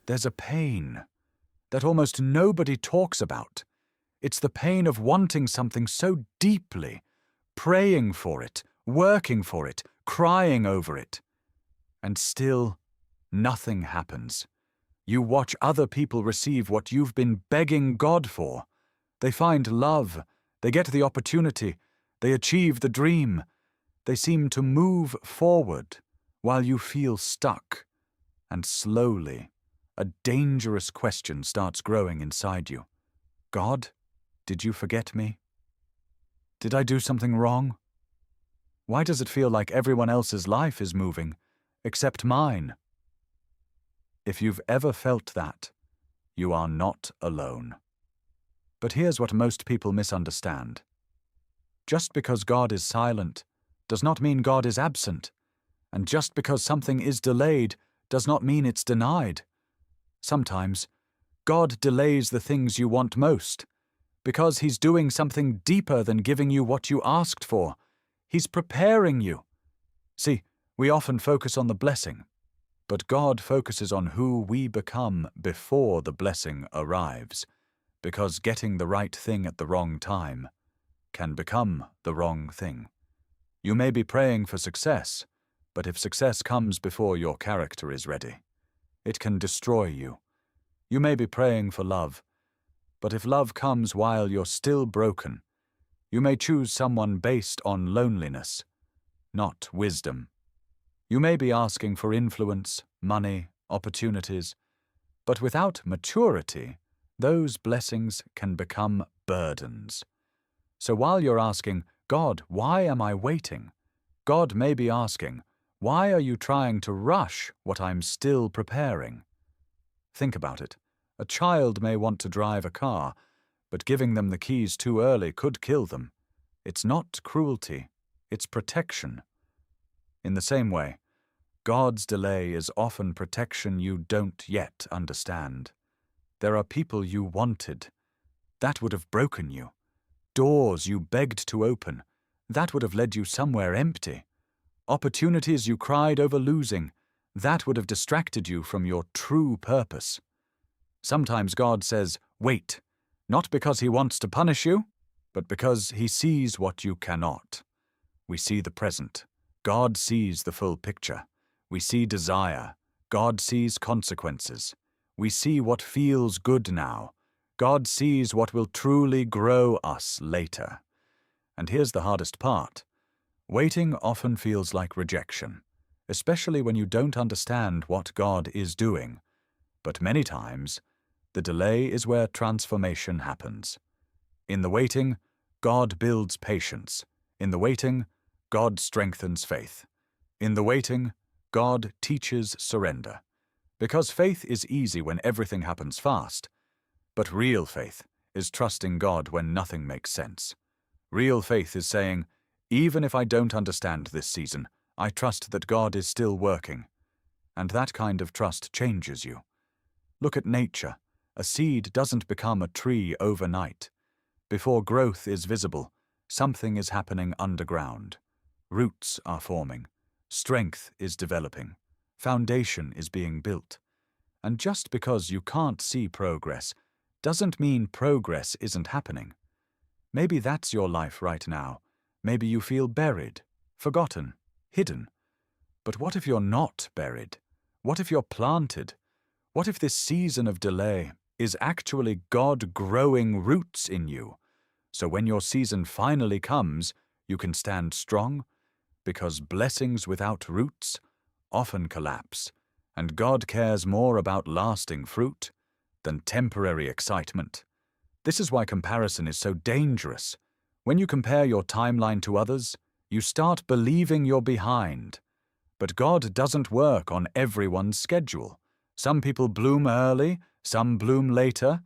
There's a pain that almost nobody talks about. It's the pain of wanting something so deeply, praying for it, working for it, crying over it. And still, nothing happens. You watch other people receive what you've been begging God for. They find love, they get the opportunity, they achieve the dream. They seem to move forward while you feel stuck. And slowly, a dangerous question starts growing inside you. God, did you forget me? Did I do something wrong? Why does it feel like everyone else's life is moving, except mine? If you've ever felt that, you are not alone. But here's what most people misunderstand. Just because God is silent does not mean God is absent, and just because something is delayed does not mean it's denied. Sometimes, God delays the things you want most, because He's doing something deeper than giving you what you asked for. He's preparing you. See, we often focus on the blessing, but God focuses on who we become before the blessing arrives, because getting the right thing at the wrong time can become the wrong thing. You may be praying for success, but if success comes before your character is ready, it can destroy you. You may be praying for love, but if love comes while you're still broken, you may choose someone based on loneliness, not wisdom. You may be asking for influence, money, opportunities, but without maturity, those blessings can become burdens. So while you're asking, God, why am I waiting? God may be asking, why are you trying to rush what I'm still preparing? Think about it. A child may want to drive a car, but giving them the keys too early could kill them. It's not cruelty, it's protection. In the same way, God's delay is often protection you don't yet understand. There are people you wanted. That would have broken you. Doors you begged to open. That would have led you somewhere empty. Opportunities you cried over losing. That would have distracted you from your true purpose. Sometimes God says, wait, not because He wants to punish you, but because He sees what you cannot. We see the present. God sees the full picture. We see desire. God sees consequences. We see what feels good now. God sees what will truly grow us later. And here's the hardest part. Waiting often feels like rejection, especially when you don't understand what God is doing. But many times, the delay is where transformation happens. In the waiting, God builds patience. In the waiting, God strengthens faith. In the waiting, God teaches surrender. Because faith is easy when everything happens fast, but real faith is trusting God when nothing makes sense. Real faith is saying, even if I don't understand this season, I trust that God is still working. And that kind of trust changes you. Look at nature. A seed doesn't become a tree overnight. Before growth is visible, something is happening underground. Roots are forming. Strength is developing. Foundation is being built. And just because you can't see progress doesn't mean progress isn't happening. Maybe that's your life right now. Maybe you feel buried, forgotten, hidden. But what if you're not buried? What if you're planted? What if this season of delay is actually God growing roots in you? So when your season finally comes, you can stand strong, because blessings without roots often collapse, and God cares more about lasting fruit than temporary excitement. This is why comparison is so dangerous. When you compare your timeline to others, you start believing you're behind. But God doesn't work on everyone's schedule. Some people bloom early, some bloom later,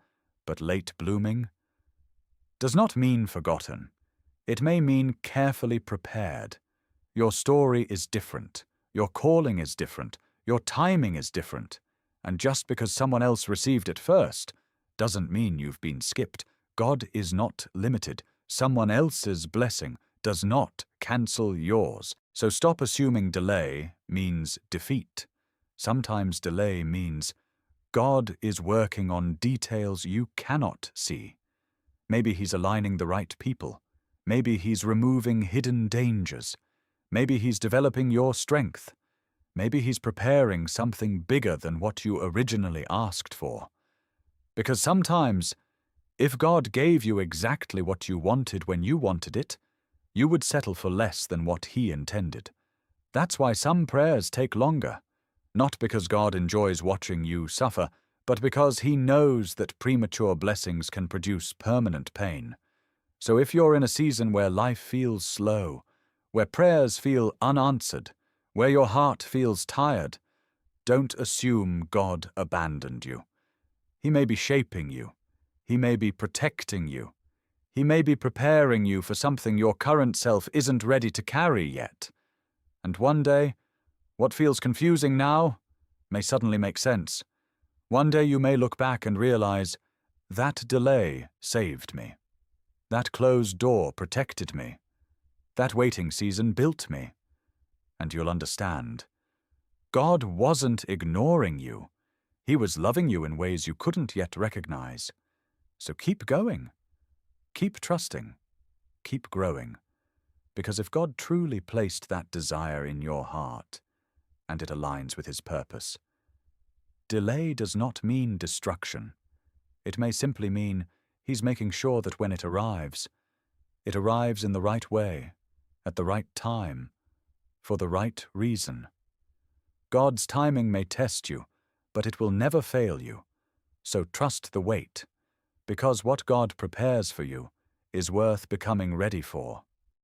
but late blooming does not mean forgotten. It may mean carefully prepared. Your story is different. Your calling is different. Your timing is different. And just because someone else received it first doesn't mean you've been skipped. God is not limited. Someone else's blessing does not cancel yours. So stop assuming delay means defeat. Sometimes delay means God is working on details you cannot see. Maybe He's aligning the right people. Maybe He's removing hidden dangers. Maybe He's developing your strength. Maybe He's preparing something bigger than what you originally asked for. Because sometimes, if God gave you exactly what you wanted when you wanted it, you would settle for less than what He intended. That's why some prayers take longer. Not because God enjoys watching you suffer, but because He knows that premature blessings can produce permanent pain. So if you're in a season where life feels slow, where prayers feel unanswered, where your heart feels tired, don't assume God abandoned you. He may be shaping you. He may be protecting you. He may be preparing you for something your current self isn't ready to carry yet. And one day, what feels confusing now may suddenly make sense. One day you may look back and realize, that delay saved me. That closed door protected me. That waiting season built me. And you'll understand. God wasn't ignoring you. He was loving you in ways you couldn't yet recognize. So keep going. Keep trusting. Keep growing. Because if God truly placed that desire in your heart, and it aligns with His purpose, delay does not mean destruction. It may simply mean He's making sure that when it arrives in the right way, at the right time, for the right reason. God's timing may test you, but it will never fail you. So trust the wait, because what God prepares for you is worth becoming ready for.